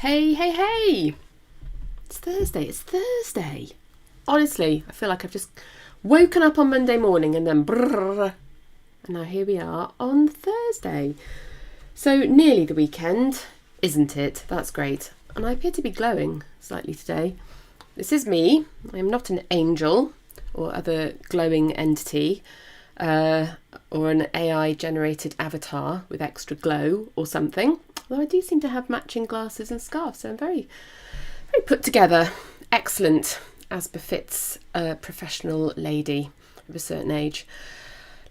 Hey, hey, hey! It's Thursday. Honestly, I feel like I've just woken up on Monday morning and then brrr, and now here we are on Thursday. So nearly the weekend, isn't it? That's great. And I appear to be glowing slightly today. This is me. I am not an angel or other glowing entity or an AI-generated avatar with extra glow or something. Although I do seem to have matching glasses and scarves, so I'm very, very put together. Excellent, as befits a professional lady of a certain age.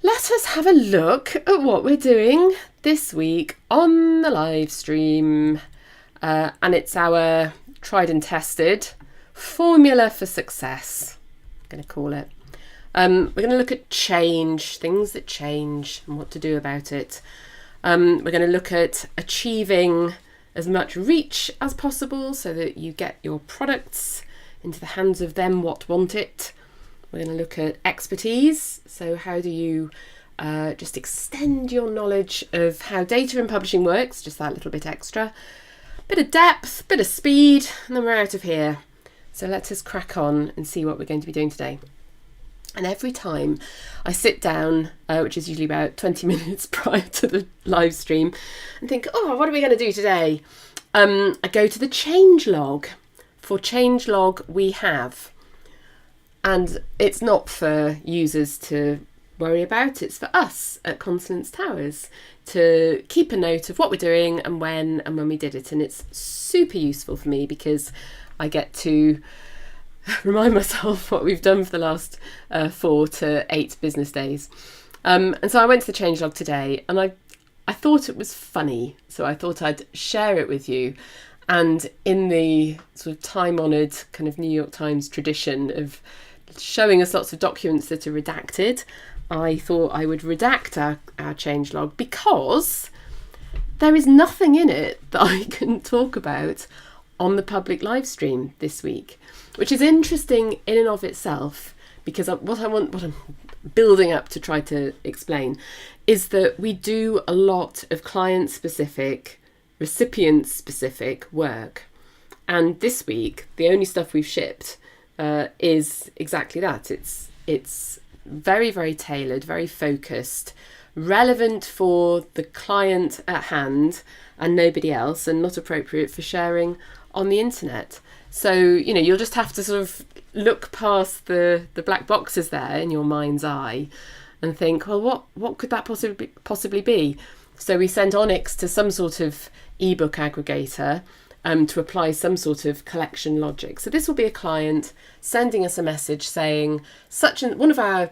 Let us have a look at what we're doing this week on the live stream. And it's our tried and tested formula for success, I'm going to call it. We're going to look at change, things that change and what to do about it. We're going to look at achieving as much reach as possible so that you get your products into the hands of them what want it. We're going to look at expertise. So how do you just extend your knowledge of how data and publishing works, just that little bit extra. Bit of depth, bit of speed, and then we're out of here. So let us crack on and see what we're going to be doing today. And every time I sit down, which is usually about 20 minutes prior to the live stream, and think, oh, what are we going to do today? I go to the change log. For change log, we have, and it's not for users to worry about, it's for us at Consonance Towers to keep a note of what we're doing and when we did it. And it's super useful for me because I get to remind myself what we've done for the last 4 to 8 business days. And so I went to the changelog today and I thought it was funny. So I thought I'd share it with you. And in the sort of time-honoured kind of New York Times tradition of showing us lots of documents that are redacted, I thought I would redact our changelog because there is nothing in it that I can talk about on the public live stream this week, which is interesting in and of itself, because what I'm building up to try to explain is that we do a lot of client-specific, recipient-specific work. And this week, the only stuff we've shipped is exactly that. It's very, very tailored, very focused, relevant for the client at hand and nobody else, and not appropriate for sharing on the internet. So, you know, you'll just have to sort of look past the black boxes there in your mind's eye and think, well, what could that possibly be? So we sent ONIX to some sort of ebook aggregator to apply some sort of collection logic. So this will be a client sending us a message saying one of our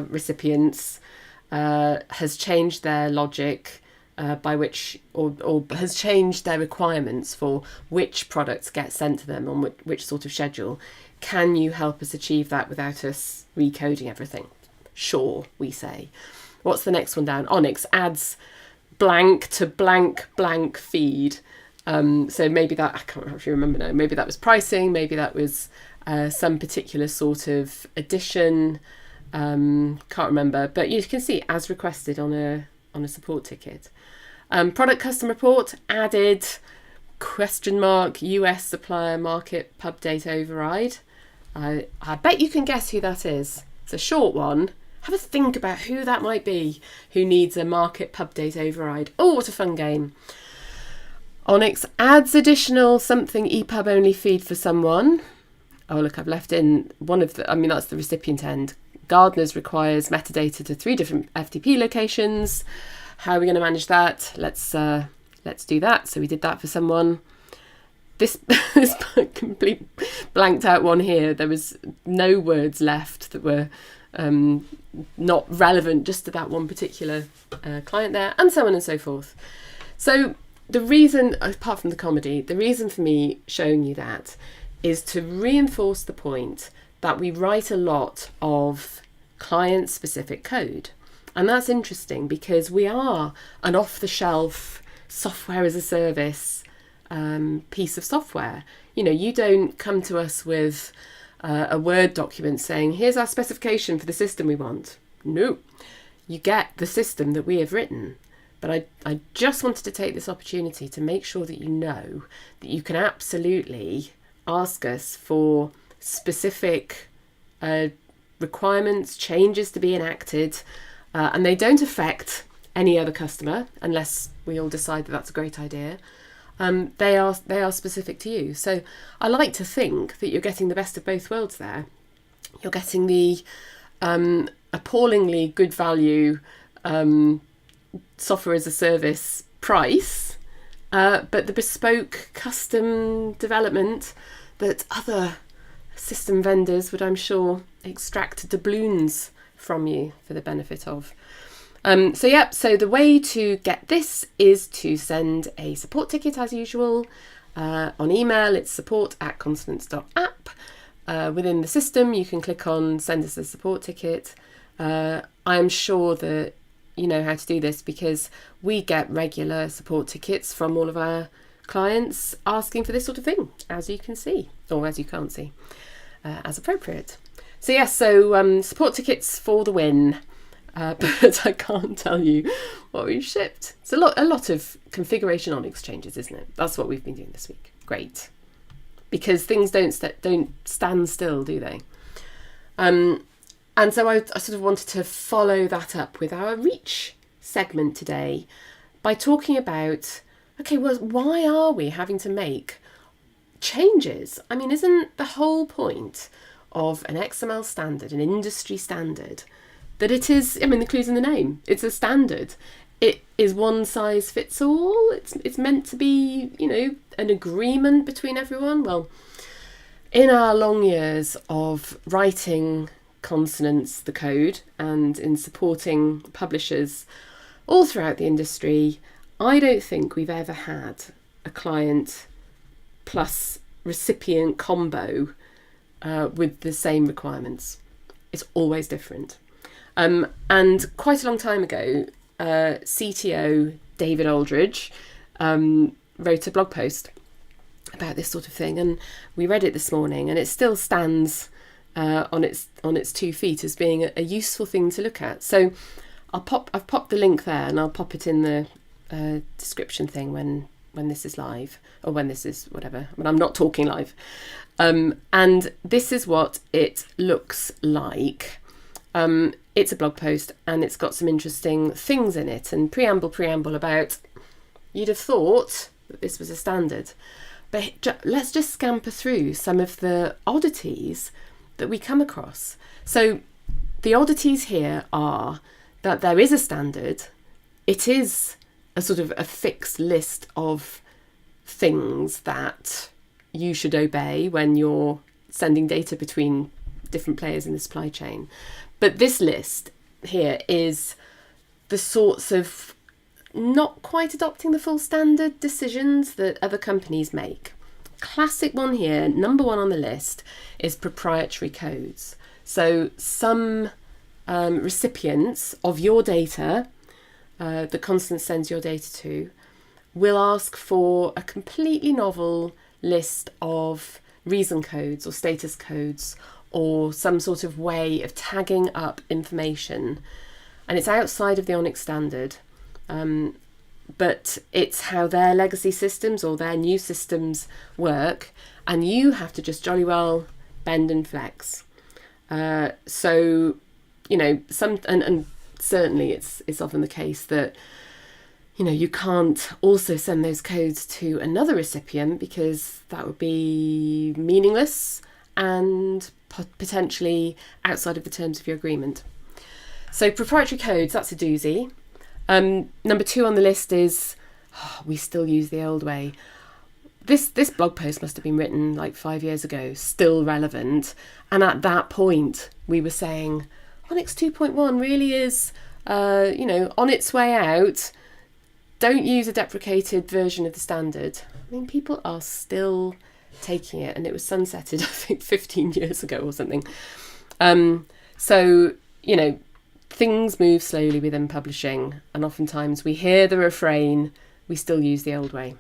recipients has changed their logic by which, or has changed their requirements for which products get sent to them on which sort of schedule. Can you help us achieve that without us recoding everything? Sure, we say. What's the next one down? ONIX adds blank to blank blank feed. So maybe that, I can't actually remember now, maybe that was pricing, maybe that was some particular sort of addition, can't remember, but you can see as requested on a support ticket. Product custom report added US supplier market pub date override. I bet you can guess who that is. It's a short one. Have a think about who that might be who needs a market pub date override. Oh, what a fun game. ONIX adds additional something EPUB only feed for someone. Oh, look, I've left in one of that's the recipient end. Gardeners requires metadata to 3 different FTP locations. How are we going to manage that? Let's do that. So we did that for someone. This complete blanked out one here. There was no words left that were not relevant just to that one particular client there, and so on and so forth. So the reason, apart from the comedy, the reason for me showing you that is to reinforce the point that we write a lot of client-specific code. And that's interesting because we are an off-the-shelf software as a service piece of software. You know, you don't come to us with a Word document saying, here's our specification for the system we want. No, you get the system that we have written. But I just wanted to take this opportunity to make sure that you know that you can absolutely ask us for specific requirements, changes to be enacted, and they don't affect any other customer unless we all decide that that's a great idea. They are specific to you. So I like to think that you're getting the best of both worlds there. You're getting the appallingly good value software as a service price, but the bespoke custom development that other system vendors would, I'm sure, extract doubloons from you for the benefit of. So the way to get this is to send a support ticket as usual. On email, it's support@consonance.app. Within the system, you can click on send us a support ticket. I'm sure that you know how to do this because we get regular support tickets from all of our clients asking for this sort of thing, as you can see, or as you can't see, as appropriate. So yes, support tickets for the win. But I can't tell you what we've shipped. It's a lot of configuration ONIX changes, isn't it? That's what we've been doing this week. Great, because things don't stand still, do they? And so I sort of wanted to follow that up with our reach segment today by talking about, okay, well, why are we having to make changes? I mean, isn't the whole point of an XML standard, an industry standard, that it is, I mean, the clue's in the name. It's a standard. It is one size fits all. It's meant to be, you know, an agreement between everyone. Well, in our long years of writing Consonance, the code, and in supporting publishers all throughout the industry, I don't think we've ever had a client plus recipient combo with the same requirements. It's always different. And quite a long time ago, CTO David Aldridge wrote a blog post about this sort of thing, and we read it this morning, and it still stands on its 2 feet as being a useful thing to look at. So I've popped the link there, and I'll pop it in the description thing when this is live, or when this is whatever, when I'm not talking live. And this is what it looks like. It's a blog post, and it's got some interesting things in it, and preamble about, you'd have thought that this was a standard. But let's just scamper through some of the oddities that we come across. So the oddities here are that there is a standard. It is a sort of a fixed list of things that you should obey when you're sending data between different players in the supply chain. But this list here is the sorts of not quite adopting the full standard decisions that other companies make. Classic one here, number 1 on the list, is proprietary codes. So some recipients of your data, that Consonance sends your data to, will ask for a completely novel list of reason codes or status codes, or some sort of way of tagging up information. And it's outside of the ONIX standard, but it's how their legacy systems or their new systems work, and you have to just jolly well bend and flex. So, you know, and certainly it's often the case that, you know, you can't also send those codes to another recipient because that would be meaningless and potentially outside of the terms of your agreement. So proprietary codes, that's a doozy. Number 2 on the list is, we still use the old way. This blog post must have been written like 5 years ago, still relevant. And at that point, we were saying, ONIX 2.1 really is, on its way out. Don't use a deprecated version of the standard. I mean, people are still taking it, and it was sunsetted, I think, 15 years ago or something. So, you know, things move slowly within publishing, and oftentimes we hear the refrain, we still use the old way.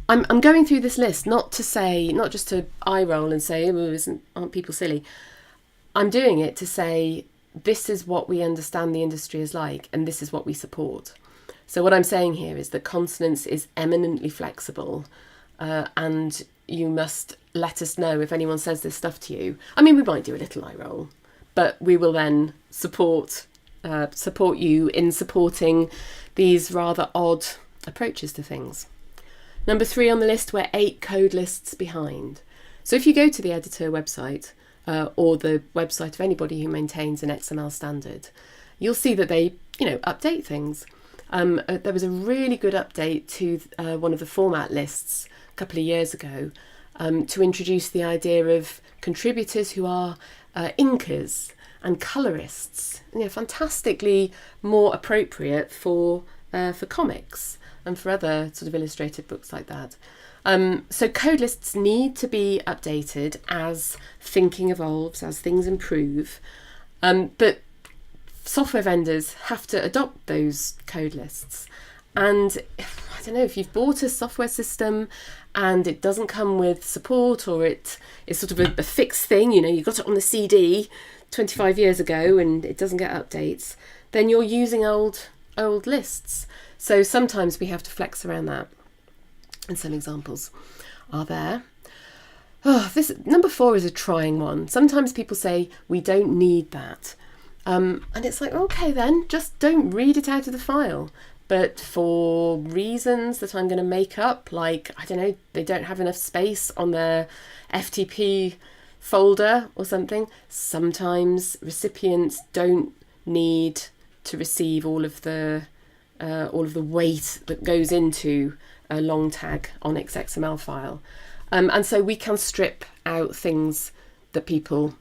I'm going through this list not just to eye roll and say, aren't people silly? I'm doing it to say, this is what we understand the industry is like, and this is what we support. So what I'm saying here is that consonants is eminently flexible, and you must let us know if anyone says this stuff to you. I mean, we might do a little eye roll, but we will then support you in supporting these rather odd approaches to things. Number 3 on the list, we're 8 code lists behind. So if you go to the editor website, or the website of anybody who maintains an XML standard, you'll see that they, update things. There was a really good update to one of the format lists a couple of years ago, to introduce the idea of contributors who are inkers and colorists, fantastically more appropriate for comics and for other sort of illustrated books like that. So code lists need to be updated as thinking evolves, as things improve, but software vendors have to adopt those code lists. And I don't know, if you've bought a software system and it doesn't come with support, or it is sort of a fixed thing, you got it on the CD 25 years ago and it doesn't get updates, then you're using old lists. So sometimes we have to flex around that. And some examples are there. This number 4 is a trying one. Sometimes people say we don't need that. And it's like, okay, then just don't read it out of the file. But for reasons that I'm going to make up, like, I don't know, they don't have enough space on their FTP folder or something, sometimes recipients don't need to receive all of the weight that goes into a long tag ONIX XML file. And so we can strip out things that people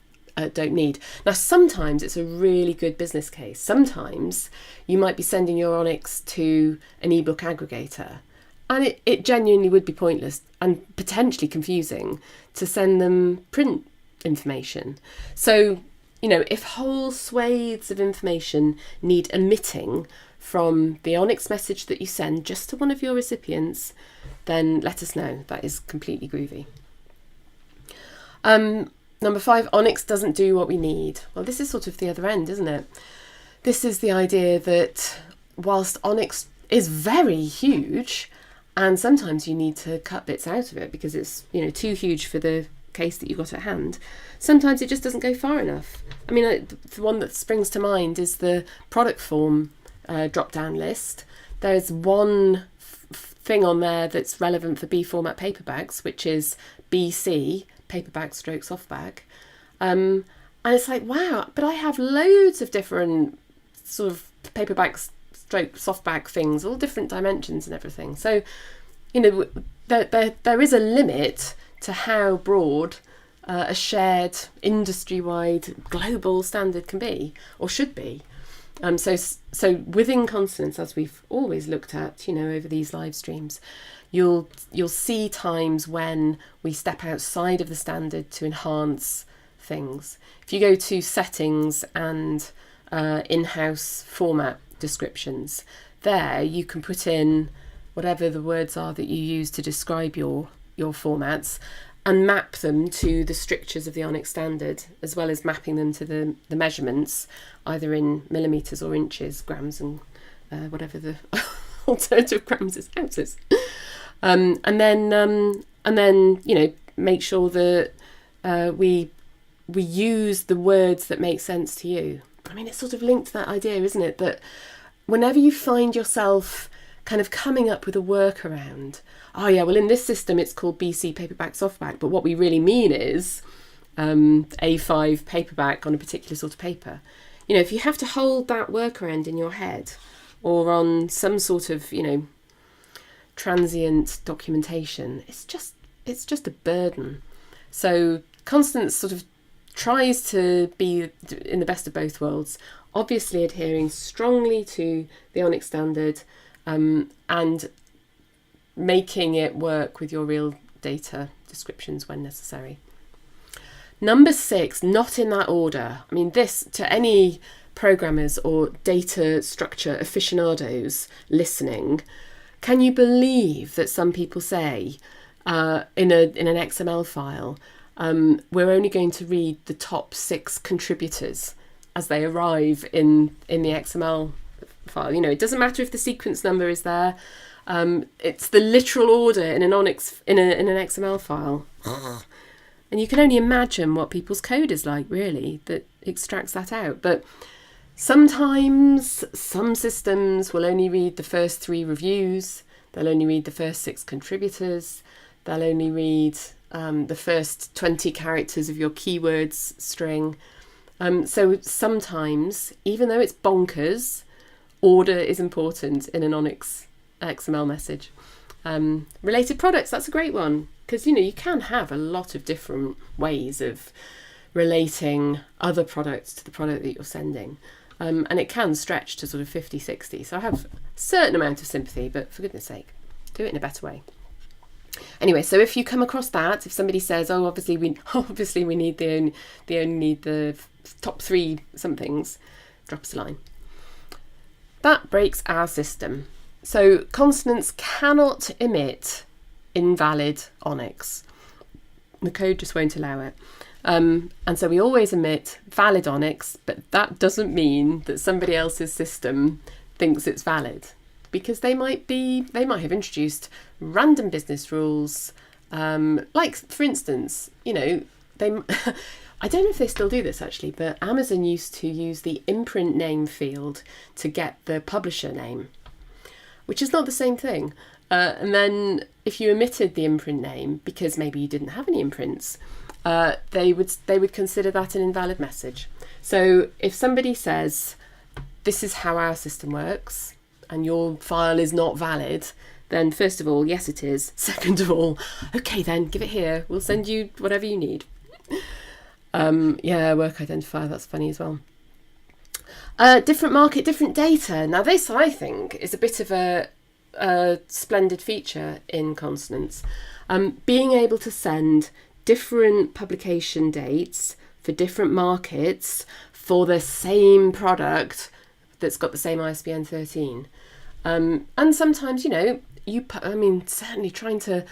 don't need. Now, sometimes it's a really good business case. Sometimes you might be sending your ONIX to an ebook aggregator, and it genuinely would be pointless and potentially confusing to send them print information. So, if whole swathes of information need omitting from the ONIX message that you send just to one of your recipients, then let us know. That is completely groovy. Number 5, ONIX doesn't do what we need. Well, this is sort of the other end, isn't it? This is the idea that whilst ONIX is very huge, and sometimes you need to cut bits out of it because it's too huge for the case that you've got at hand, sometimes it just doesn't go far enough. I mean, the one that springs to mind is the product form drop-down list. There's one thing on there that's relevant for B format paperbacks, which is BC, paperback stroke softback. And it's like, wow, but I have loads of different sort of paperback stroke softback things, all different dimensions and everything. So, there is a limit to how broad a shared industry-wide global standard can be, or should be. So within consonants, as we've always looked at, over these live streams, you'll see times when we step outside of the standard to enhance things. If you go to settings and in-house format descriptions, there you can put in whatever the words are that you use to describe your formats, and map them to the strictures of the ONIX standard, as well as mapping them to the measurements, either in millimetres or inches, grams and whatever the alternative grams is, ounces. And then make sure that we use the words that make sense to you. I mean, it's sort of linked to that idea, isn't it, that whenever you find yourself kind of coming up with a workaround, oh yeah, well in this system it's called BC paperback softback, but what we really mean is A5 paperback on a particular sort of paper. If you have to hold that workaround in your head, or on some sort of transient documentation, it's just a burden. So Constance sort of tries to be in the best of both worlds, obviously adhering strongly to the ONIX standard, and making it work with your real data descriptions when necessary. Number 6, not in that order. I mean, this, to any programmers or data structure aficionados listening, can you believe that some people say in an XML file, we're only going to read the top 6 contributors as they arrive in the XML file. You know, it doesn't matter if the sequence number is there. It's the literal order in an ONIX in an XML file. And you can only imagine what people's code is like, really, that extracts that out. But sometimes some systems will only read the first 3 reviews. They'll only read the first 6 contributors. They'll only read the first 20 characters of your keywords string. So sometimes, even though it's bonkers, order is important in an ONIX XML message. Related products, that's a great one, because you can have a lot of different ways of relating other products to the product that you're sending, and it can stretch to sort of 50, 60. So I have a certain amount of sympathy, but for goodness sake, do it in a better way. Anyway, so if you come across that, if somebody says, oh, obviously we need they only need the top 3 somethings, drop us a line. That breaks our system. So consonants cannot emit invalid ONIX. The code just won't allow it. And so we always emit valid ONIX, but that doesn't mean that somebody else's system thinks it's valid, because they might have introduced random business rules. Like, for instance, they I don't know if they still do this actually, but Amazon used to use the imprint name field to get the publisher name, which is not the same thing. And then if you omitted the imprint name because maybe you didn't have any imprints, they would consider that an invalid message. So if somebody says, this is how our system works, and your file is not valid, then first of all, yes it is. Second of all, okay then, give it here. We'll send you whatever you need. Work identifier, that's funny as well. Different market, different data. Now this, I think, is a bit of a splendid feature in consonants. Being able to send different publication dates for different markets for the same product that's got the same ISBN 13. And sometimes, certainly trying to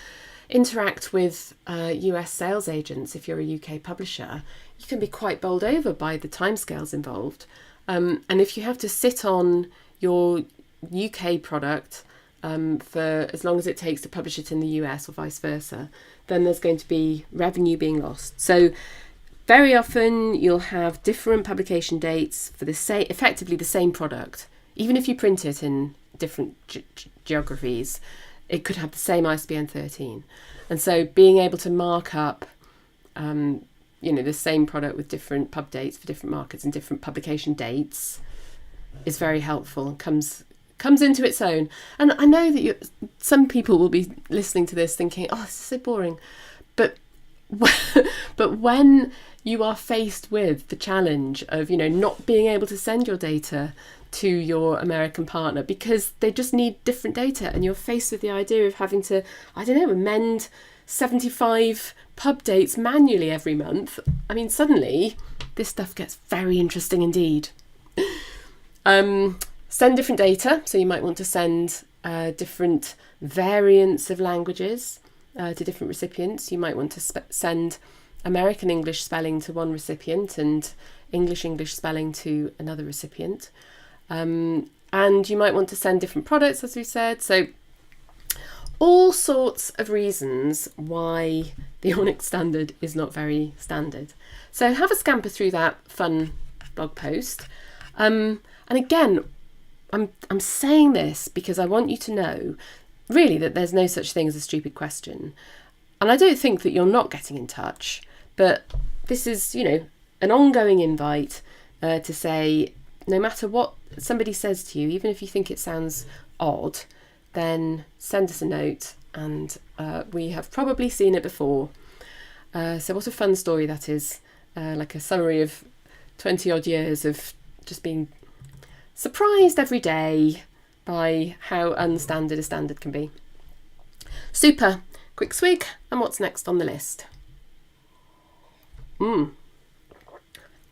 interact with US sales agents, if you're a UK publisher, you can be quite bowled over by the timescales involved. And if you have to sit on your UK product for as long as it takes to publish it in the US or vice versa, then there's going to be revenue being lost. So very often you'll have different publication dates for effectively the same product. Even if you print it in different geographies, it could have the same ISBN 13. And so being able to mark up, the same product with different pub dates for different markets and different publication dates is very helpful and comes into its own. And I know that some people will be listening to this thinking, oh, this is so boring. But when you are faced with the challenge of, not being able to send your data to your American partner because they just need different data, and you're faced with the idea of having to, amend 75 pub dates manually every month, suddenly this stuff gets very interesting indeed. Send different data, so you might want to send different variants of languages to different recipients. You might want to send American English spelling to one recipient and English spelling to another recipient. And you might want to send different products, as we said. So all sorts of reasons why the ONIX standard is not very standard. So have a scamper through that fun blog post. And again, I'm saying this because I want you to know, really, that there's no such thing as a stupid question. And I don't think that you're not getting in touch, but this is, an ongoing invite to say, no matter what somebody says to you, even if you think it sounds odd, then send us a note, and we have probably seen it before. So what a fun story that is, like a summary of 20 odd years of just being surprised every day by how unstandard a standard can be. Super. Quick swig, and what's next on the list?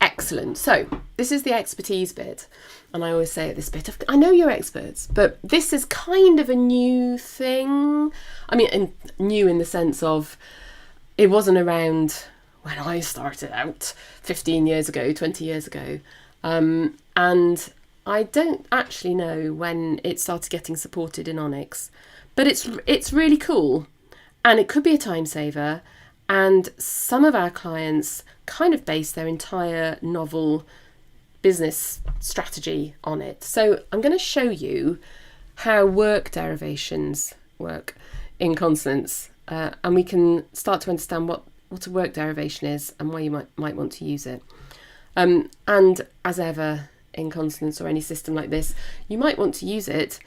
Excellent. So this is the expertise bit, and I always say at this bit, I know you're experts, but this is kind of a new thing. And new in the sense of it wasn't around when I started out 15 years ago, 20 years ago, and I don't actually know when it started getting supported in ONIX, but it's really cool, and it could be a time saver. And some of our clients kind of base their entire novel business strategy on it. So I'm going to show you how work derivations work in Consonance, and we can start to understand what a work derivation is and why you might want to use it. And as ever in Consonance or any system like this, you might want to use it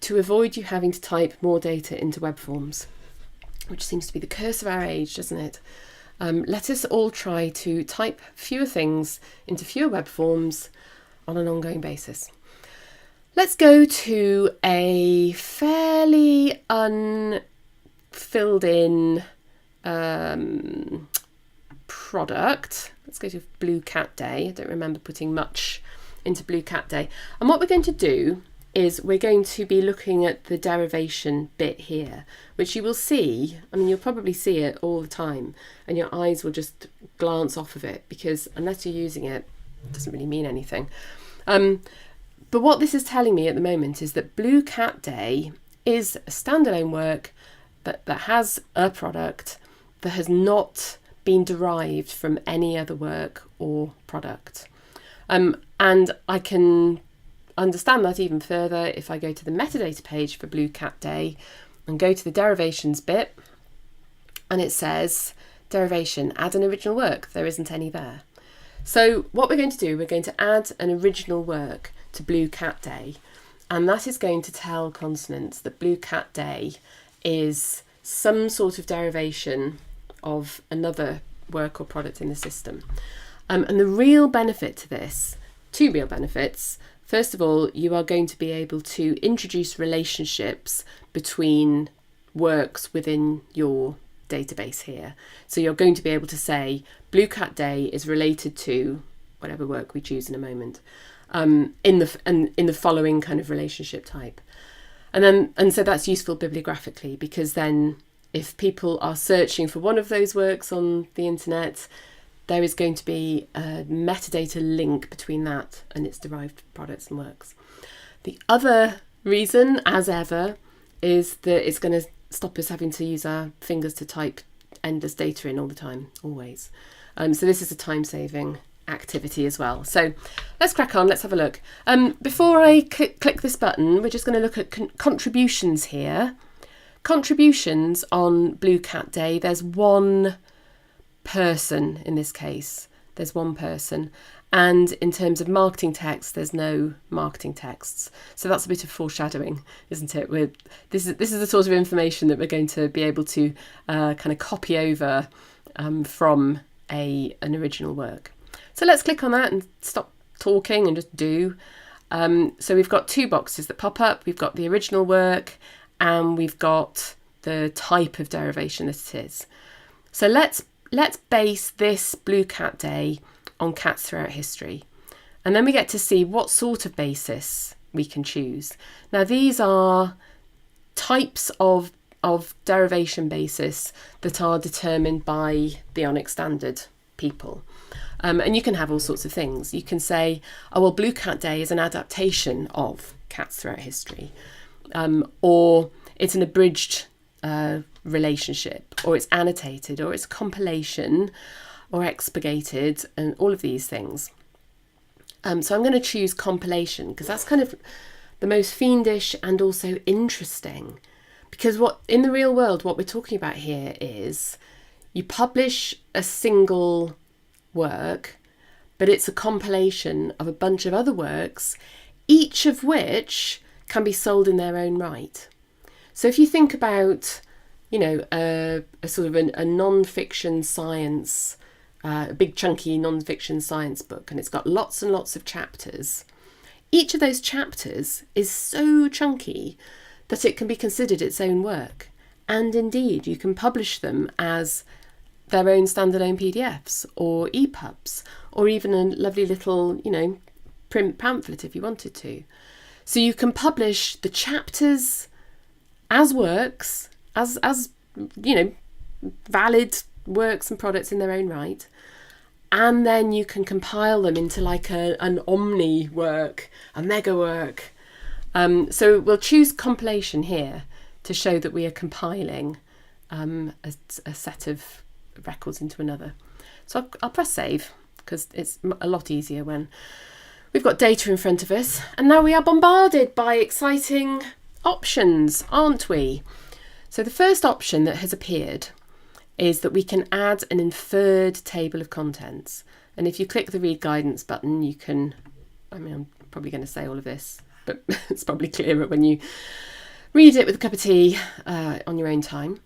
to avoid you having to type more data into web forms, which seems to be the curse of our age, doesn't it? Let us all try to type fewer things into fewer web forms on an ongoing basis. Let's go to a fairly unfilled in product. Let's go to Blue Cat Day. I don't remember putting much into Blue Cat Day. And what we're going to do is we're going to be looking at the derivation bit here, which you will see. I mean, you'll probably see it all the time and your eyes will just glance off of it, because unless you're using it, it doesn't really mean anything. But what this is telling me at the moment is that Blue Cat Day is a standalone work that has a product that has not been derived from any other work or product. And I can understand that even further if I go to the metadata page for Blue Cat Day and go to the derivations bit, and it says derivation, add an original work. There isn't any there. So what we're going to do, we're going to add an original work to Blue Cat Day, and that is going to tell Consonance that Blue Cat Day is some sort of derivation of another work or product in the system. And the real benefit to this, two real benefits. First of all, you are going to be able to introduce relationships between works within your database here. So you're going to be able to say Blue Cat Day is related to whatever work we choose in a moment, in the following kind of relationship type. And so that's useful bibliographically, because then if people are searching for one of those works on the internet, there is going to be a metadata link between that and its derived products and works. The other reason, as ever, is that it's going to stop us having to use our fingers to type endless data in all the time, always. So this is a time-saving activity as well. So let's crack on, let's have a look. Before I click this button, we're just going to look at contributions here. Contributions on Blue Cat Day, there's one person in this case. There's one person. And in terms of marketing text, there's no marketing texts. So that's a bit of foreshadowing, isn't it? This is the sort of information that we're going to be able to kind of copy over from an original work. So let's click on that and stop talking and just do. So we've got two boxes that pop up. We've got the original work and we've got the type of derivation that it is. So let's base this Blue Cat Day on cats throughout history. And then we get to see what sort of basis we can choose. Now these are types of derivation basis that are determined by the ONIX standard people. And you can have all sorts of things. You can say, oh, well, Blue Cat Day is an adaptation of Cats Throughout History. Or it's an abridged relationship, or it's annotated, or it's compilation, or expurgated, and all of these things. So I'm going to choose compilation because that's kind of the most fiendish and also interesting, because what in the real world, what we're talking about here is you publish a single work, but it's a compilation of a bunch of other works, each of which can be sold in their own right. So if you think about, a sort of a non-fiction science, a big chunky non-fiction science book, and it's got lots and lots of chapters. Each of those chapters is so chunky that it can be considered its own work. And indeed, you can publish them as their own standalone PDFs or EPUBs, or even a lovely little, print pamphlet if you wanted to. So you can publish the chapters as works, as valid works and products in their own right, and then you can compile them into like an omni work, a mega work. So we'll choose compilation here to show that we are compiling a set of records into another. So I'll press save because it's a lot easier when we've got data in front of us. And now we are bombarded by exciting options, aren't we? So the first option that has appeared is that we can add an inferred table of contents. And if you click the read guidance button, you can, I'm probably going to say all of this, but it's probably clearer when you read it with a cup of tea on your own time.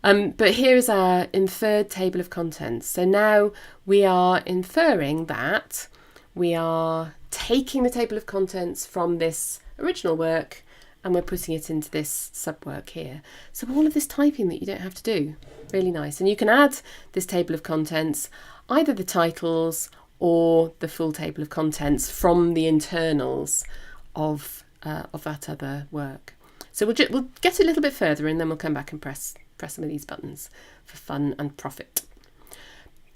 But here is our inferred table of contents. So now we are inferring that we are taking the table of contents from this original work and we're putting it into this subwork here. So all of this typing that you don't have to do, really nice. And you can add this table of contents, either the titles or the full table of contents from the internals of that other work. So we'll get a little bit further and then we'll come back and press some of these buttons for fun and profit.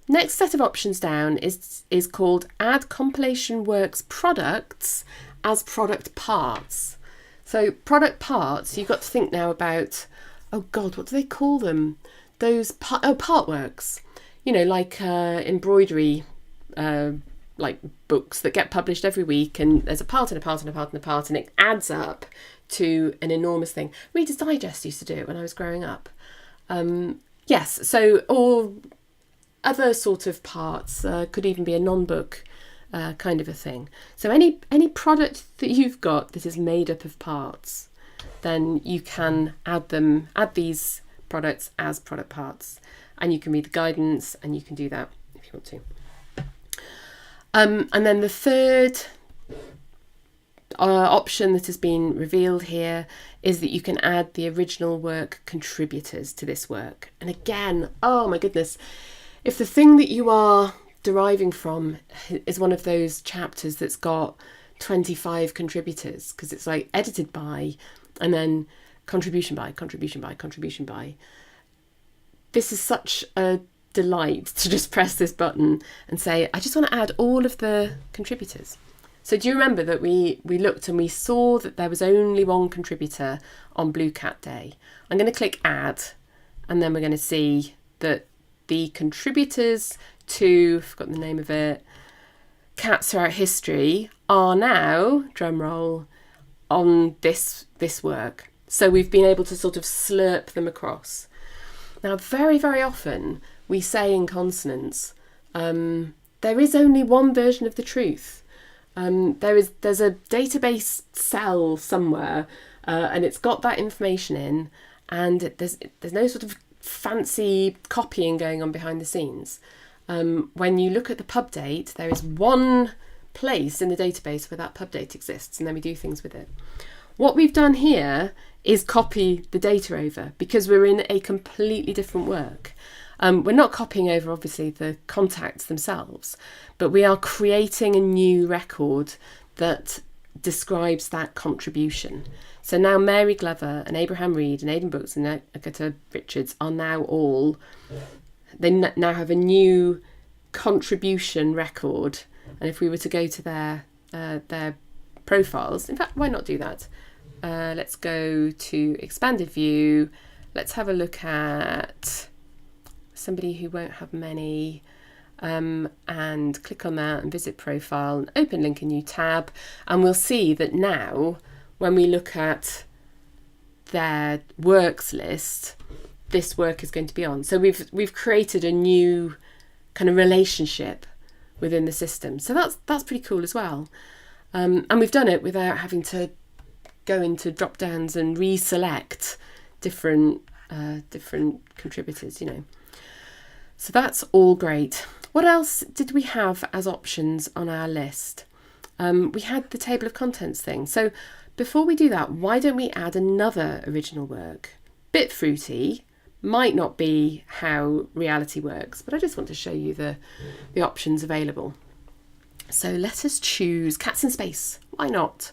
Next set of options down is called Add Compilation Works Products as Product Parts. So product parts, you've got to think now about, oh God, what do they call them? Those part works, you know, like embroidery, like books that get published every week, and there's a part and a part and a part and a part, and it adds up to an enormous thing. Reader's Digest used to do it when I was growing up. Yes, so or other sort of parts, could even be a non-book kind of a thing. So any product that you've got that is made up of parts, then you can add these products as product parts, and you can read the guidance and you can do that if you want to. And then the third option that has been revealed here is that you can add the original work contributors to this work. And again, oh my goodness, if the thing that you are deriving from is one of those chapters that's got 25 contributors, because it's like edited by and then contribution by, contribution by, contribution by, this is such a delight to just press this button and say, I just want to add all of the contributors. So do you remember that we looked and we saw that there was only one contributor on Blue Cat Day? I'm going to click add, and then we're going to see that the contributors to, I've forgotten the name of it, Cats Throughout History are now, drum roll, on this work. So we've been able to sort of slurp them across. Now, very, very often we say in consonants, there is only one version of the truth. There's a database cell somewhere, and it's got that information in, and there's no sort of fancy copying going on behind the scenes. When you look at the pub date, there is one place in the database where that pub date exists, and then we do things with it. What we've done here is copy the data over because we're in a completely different work. We're not copying over, obviously, the contacts themselves, but we are creating a new record that describes that contribution. So now Mary Glover and Abraham Reed and Aidan Brooks and Agatha Richards are now all, they now have a new contribution record. And if we were to go to their profiles, in fact, why not do that? Let's go to expanded view. Let's have a look at somebody who won't have many, and click on that and visit profile and open link a new tab, and we'll see that now when we look at their works list, this work is going to be on. So we've created a new kind of relationship within the system. So that's pretty cool as well. And we've done it without having to go into drop downs and reselect different contributors, you know. So that's all great. What else did we have as options on our list? We had the table of contents thing. So before we do that, why don't we add another original work? Bit fruity, might not be how reality works, but I just want to show you the options available. So let us choose Cats in Space. Why not?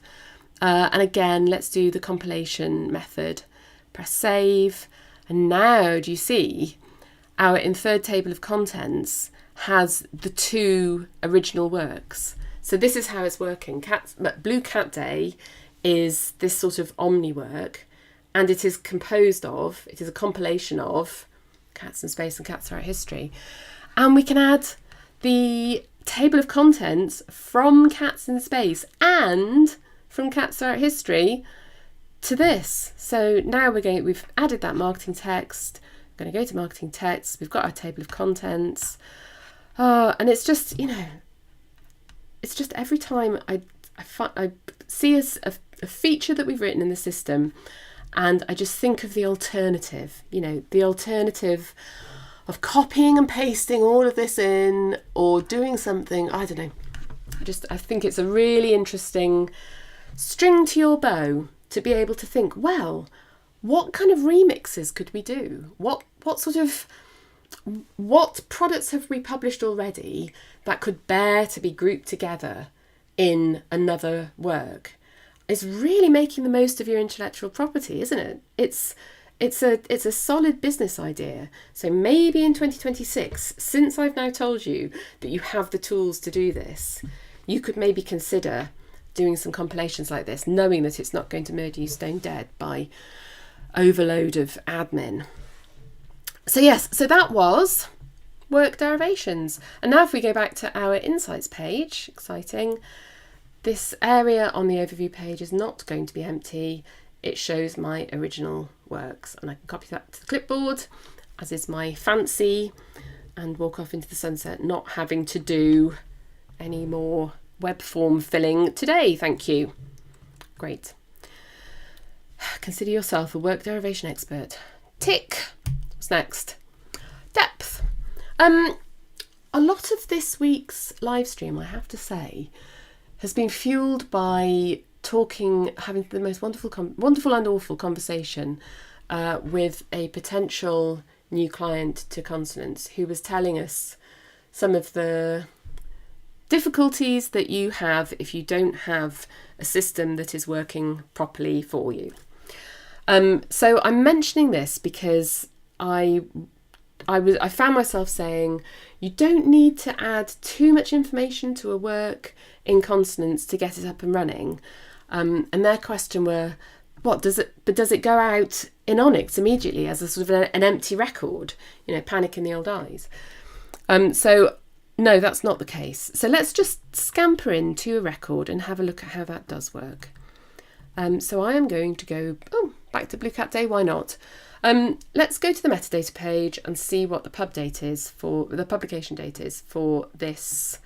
And again, let's do the compilation method. Press save. And now do you see our inferred table of contents has the two original works. So this is how it's working. Blue Cat Day is this sort of omni work, and it is a compilation of Cats in Space and Cats Throughout History. And we can add the table of contents from Cats in Space and from Cats Throughout History to this. So now we've added that marketing text. I'm going to go to marketing text. We've got our table of contents. And it's just, it's just every time I see a feature that we've written in the system, and I just think of the alternative, the alternative of copying and pasting all of this in, or doing something, I don't know. I think it's a really interesting string to your bow to be able to think, well, what kind of remixes could we do? What products have we published already that could bear to be grouped together in another work? It's really making the most of your intellectual property, isn't it? It's a solid business idea. So maybe in 2026, since I've now told you that you have the tools to do this, you could maybe consider doing some compilations like this, knowing that it's not going to murder you stone dead by overload of admin. So yes, so that was work derivations. And now if we go back to our insights page, exciting, this area on the overview page is not going to be empty. It shows my original works, and I can copy that to the clipboard, as is my fancy, and walk off into the sunset, not having to do any more web form filling today. Thank you. Great. Consider yourself a work derivation expert. Tick. What's next? Depth. A lot of this week's live stream, I have to say, has been fueled by having the most wonderful and awful conversation with a potential new client to Consonance, who was telling us some of the difficulties that you have if you don't have a system that is working properly for you. So I'm mentioning this because I found myself saying, you don't need to add too much information to a work in Consonance to get it up and running. And their question were, does it go out in ONIX immediately as a sort of an empty record? Panic in the old eyes. So no, that's not the case. So let's just scamper into a record and have a look at how that does work. So I am going to go back to Blue Cat Day. Why not? Let's go to the metadata page and see what the the publication date is for this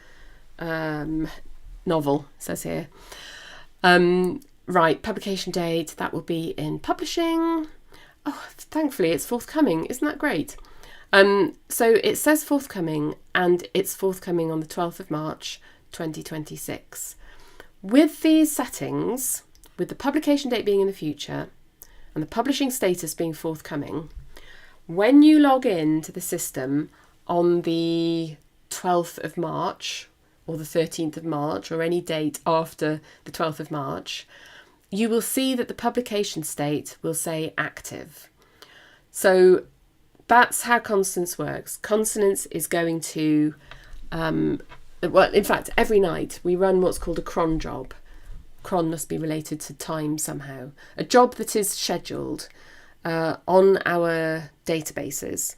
novel. It says here. Right, publication date, that will be in publishing. Oh, thankfully it's forthcoming. Isn't that great? So it says forthcoming, and it's forthcoming on the 12th of March 2026. With these settings, with the publication date being in the future and the publishing status being forthcoming, when you log in to the system on the 12th of March or the 13th of March or any date after the 12th of March, you will see that the publication state will say active. So that's how Consonance works. Consonance is going to, in fact, every night we run what's called a cron job. Cron must be related to time somehow. A job that is scheduled on our databases.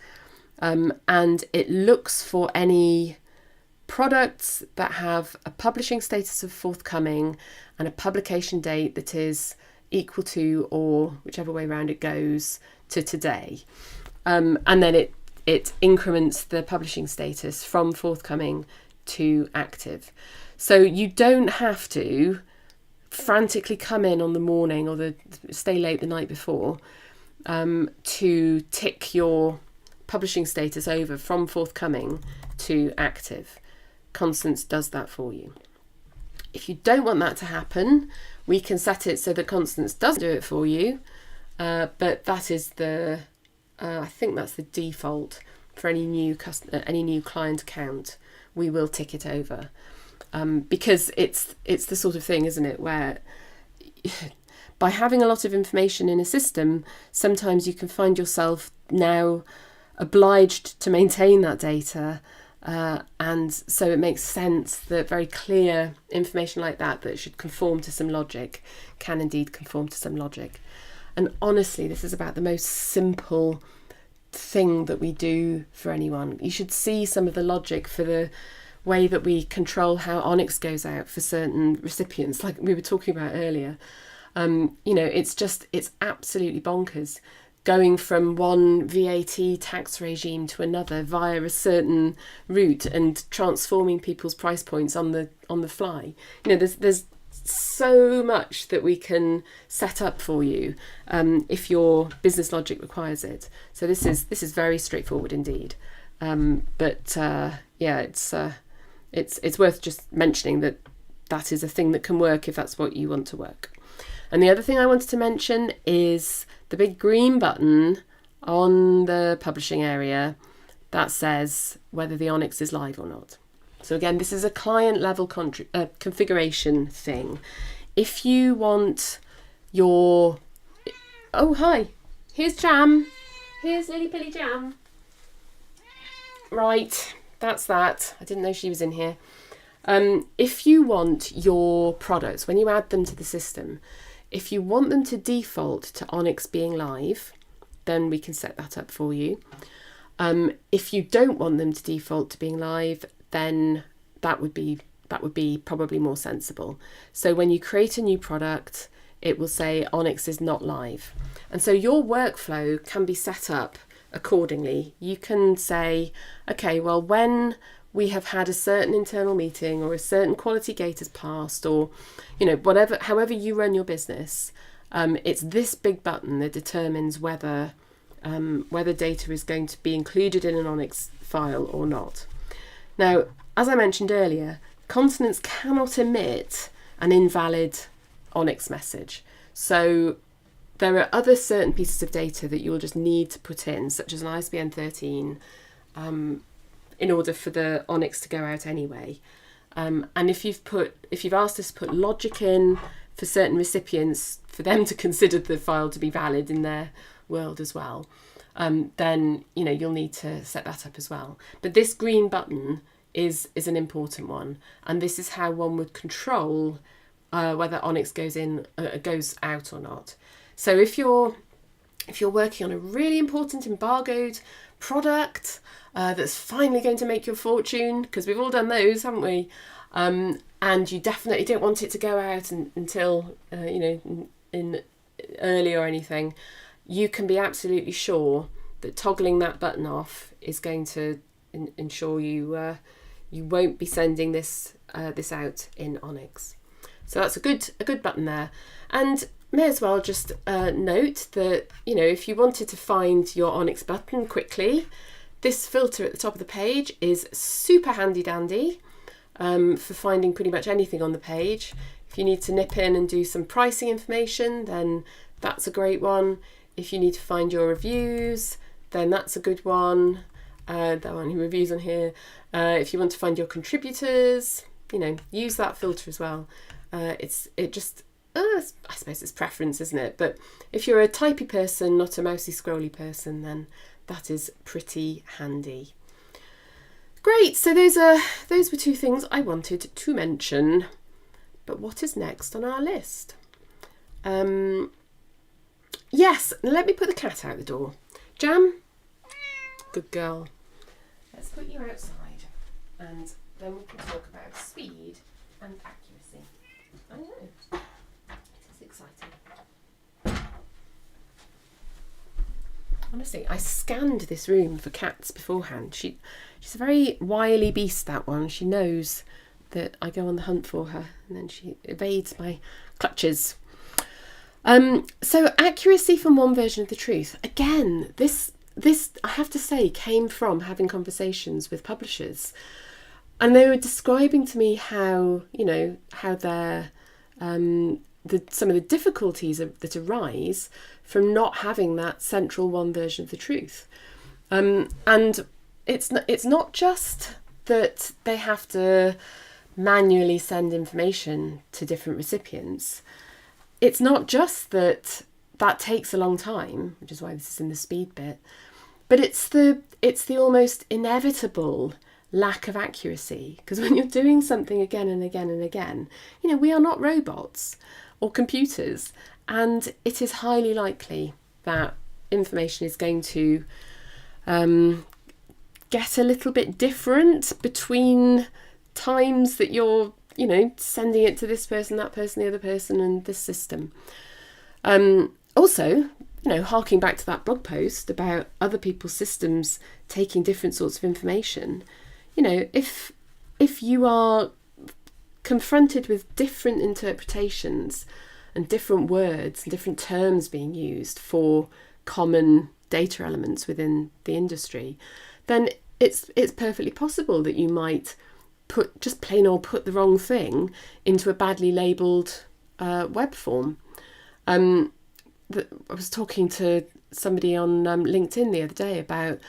And it looks for any products that have a publishing status of forthcoming and a publication date that is equal to, or whichever way around it goes, to today. And then it increments the publishing status from forthcoming to active. So you don't have to frantically come in on the morning or stay late the night before to tick your publishing status over from forthcoming to active. Consonance does that for you. If you don't want that to happen, we can set it so that Consonance doesn't do it for you, but that is I think that's the default for any new client account. We will tick it over because it's the sort of thing, isn't it, where by having a lot of information in a system, sometimes you can find yourself now obliged to maintain that data And so it makes sense that very clear information like that should conform to some logic can indeed conform to some logic. And honestly, this is about the most simple thing that we do for anyone. You should see some of the logic for the way that we control how ONIX goes out for certain recipients, like we were talking about earlier. It's absolutely bonkers going from one VAT tax regime to another via a certain route and transforming people's price points on the fly. There's so much that we can set up for you if your business logic requires it. So this is very straightforward indeed. It's worth just mentioning that is a thing that can work if that's what you want to work. And the other thing I wanted to mention is the big green button on the publishing area that says whether the ONIX is live or not. So again, this is a client level configuration thing. If you want your... Oh, hi. Here's Jam. Here's Lily Pilly Jam. Right, that's that. I didn't know she was in here. If you want your products, when you add them to the system, if you want them to default to ONIX being live, then we can set that up for you. If you don't want them to default to being live, then that would be probably more sensible. So when you create a new product, it will say ONIX is not live. And so your workflow can be set up accordingly. You can say, okay, well, when we have had a certain internal meeting or a certain quality gate has passed, or however you run your business, it's this big button that determines whether data is going to be included in an ONIX file or not. Now, as I mentioned earlier, consonants cannot emit an invalid ONIX message. So there are other certain pieces of data that you'll just need to put in, such as an ISBN 13, in order for the ONIX to go out anyway. And if you've asked us to put logic in for certain recipients, for them to consider the file to be valid in their world as well, then you'll need to set that up as well. But this green button is an important one, and this is how one would control whether ONIX goes out or not. So if you're working on a really important embargoed product that's finally going to make your fortune, because we've all done those, haven't we? And you definitely don't want it to go out until in early or anything, you can be absolutely sure that toggling that button off is going to ensure you won't be sending this out in ONIX. So that's a good button there. And may as well just note that if you wanted to find your ONIX button quickly, this filter at the top of the page is super handy dandy for finding pretty much anything on the page. If you need to nip in and do some pricing information, then that's a great one. If you need to find your reviews, then that's a good one. There aren't any reviews on here. If you want to find your contributors, use that filter as well. I suppose it's preference, isn't it? But if you're a typey person, not a mousy scrolly person, then that is pretty handy. Great, so those were two things I wanted to mention. But what is next on our list? Yes, let me put the cat out the door. Jam? Good girl. Let's put you outside and then we can talk about speed and accuracy. I know. This is exciting. Honestly, I scanned this room for cats beforehand. She's a very wily beast, that one. She knows that I go on the hunt for her and then she evades my clutches. So accuracy from one version of the truth. Again, this I have to say came from having conversations with publishers, and they were describing to me how their some of the difficulties that arise from not having that central one version of the truth. And it's not just that they have to manually send information to different recipients. It's not just that takes a long time, which is why this is in the speed bit, but it's the almost inevitable lack of accuracy. Because when you're doing something again and again and again, we are not robots or computers, and it is highly likely that information is going to get a little bit different between times that you're sending it to this person, that person, the other person, and this system. Also, harking back to that blog post about other people's systems taking different sorts of information, if you are confronted with different interpretations and different words and different terms being used for common data elements within the industry, then it's perfectly possible that you might put the wrong thing into a badly labelled web form. I was talking to somebody on LinkedIn the other day about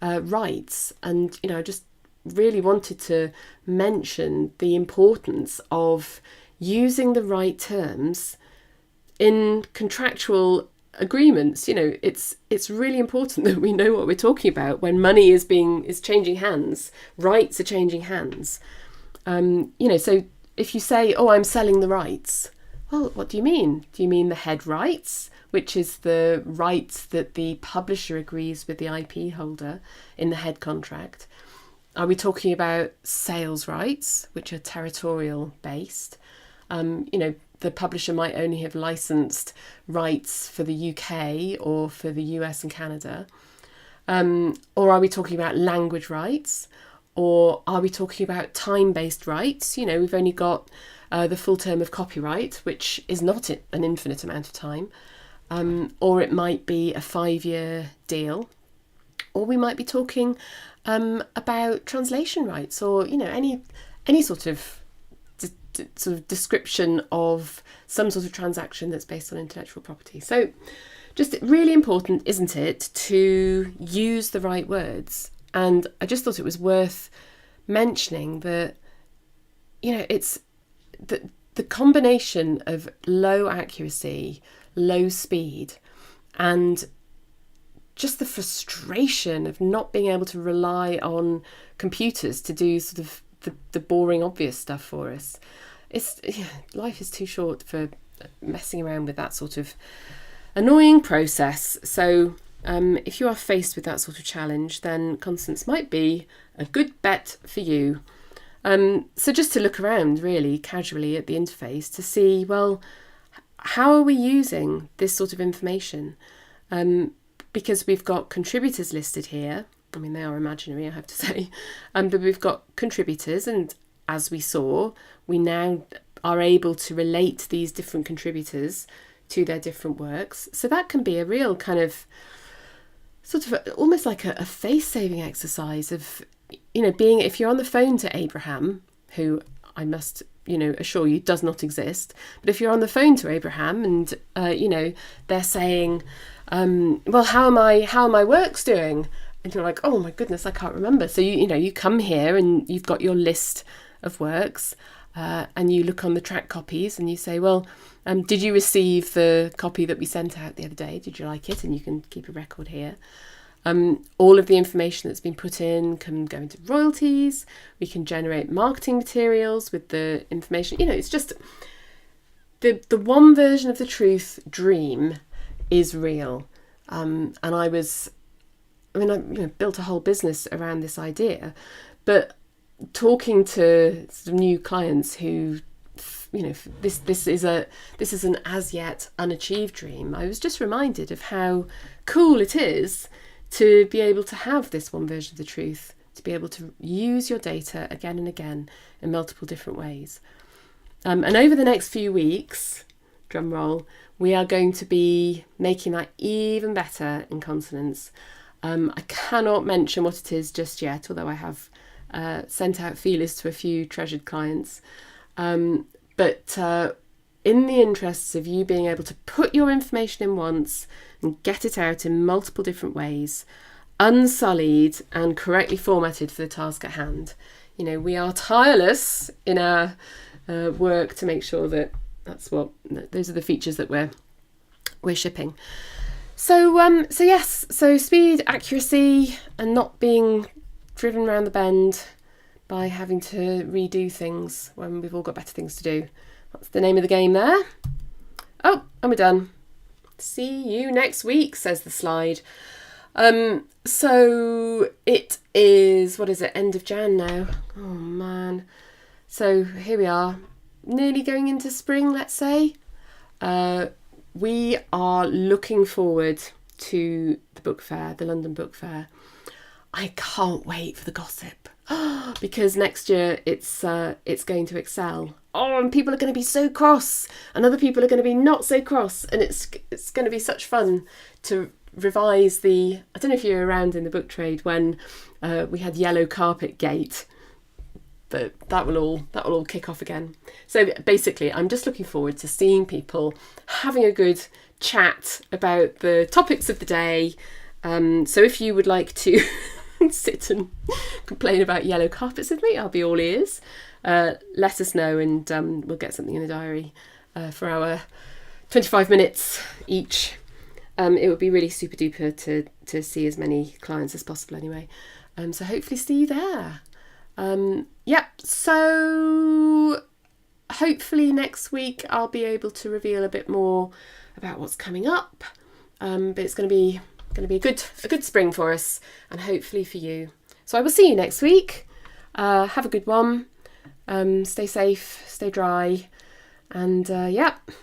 rights, and I just really wanted to mention the importance of using the right terms in contractual agreements. It's really important that we know what we're talking about when money is changing hands, rights are changing hands. So if you say, "Oh, I'm selling the rights," well, what do you mean? Do you mean the head rights, which is the rights that the publisher agrees with the IP holder in the head contract? Are we talking about sales rights, which are territorial based? The publisher might only have licensed rights for the UK or for the US and Canada. Or are we talking about language rights? Or are we talking about time-based rights? We've only got the full term of copyright, which is not an infinite amount of time. Or it might be a 5-year deal. Or we might be talking about translation rights, or any sort of description of some sort of transaction that's based on intellectual property. So just really important, isn't it, to use the right words? And I just thought it was worth mentioning that it's the combination of low accuracy, low speed, and just the frustration of not being able to rely on computers to do sort of the boring, obvious stuff for us. Life is too short for messing around with that sort of annoying process. So if you are faced with that sort of challenge, then Constance might be a good bet for you. So just to look around really casually at the interface to see, well, how are we using this sort of information? Because we've got contributors listed here. I mean, they are imaginary, I have to say. But we've got contributors, and as we saw, we now are able to relate these different contributors to their different works. So that can be a real kind of sort of almost like a face-saving exercise of, being, if you're on the phone to Abraham, who I must, assure you does not exist, but if you're on the phone to Abraham and, they're saying, well, how are my works doing? And you're like, oh my goodness, I can't remember. So you come here and you've got your list of works, and you look on the track copies and you say, well, did you receive the copy that we sent out the other day? Did you like it? And you can keep a record here. All of the information that's been put in can go into royalties. We can generate marketing materials with the information. It's just the one version of the truth dream is real. And I built a whole business around this idea, but talking to some new clients who, this is an as yet unachieved dream, I was just reminded of how cool it is to be able to have this one version of the truth, to be able to use your data again and again in multiple different ways. And over the next few weeks, drum roll, we are going to be making that even better in consonance. I cannot mention what it is just yet, although I have sent out feelers to a few treasured clients. But in the interests of you being able to put your information in once and get it out in multiple different ways, unsullied and correctly formatted for the task at hand, we are tireless in our work to make sure that those are the features that we're shipping. So yes, so speed, accuracy, and not being driven around the bend by having to redo things when we've all got better things to do. That's the name of the game there. Oh, and we're done. See you next week, says the slide. So it is, what is it, end of Jan now? Oh man. So here we are, nearly going into spring, let's say. We are looking forward to the book fair, the London Book Fair. I can't wait for the gossip because next year it's going to excel. Oh, and people are going to be so cross, and other people are going to be not so cross, and it's going to be such fun to revise the. I don't know if you were around in the book trade when we had Yellow Carpet Gate, but that will all kick off again. So basically, I'm just looking forward to seeing people having a good chat about the topics of the day. So if you would like to sit and complain about yellow carpets with me, I'll be all ears. Let us know, and we'll get something in the diary for our 25 minutes each. It would be really super duper to see as many clients as possible anyway. So hopefully see you there. So hopefully next week I'll be able to reveal a bit more about what's coming up. But it's going to be a good spring for us, and hopefully for you. So I will see you next week. Have a good one. Stay safe, stay dry, and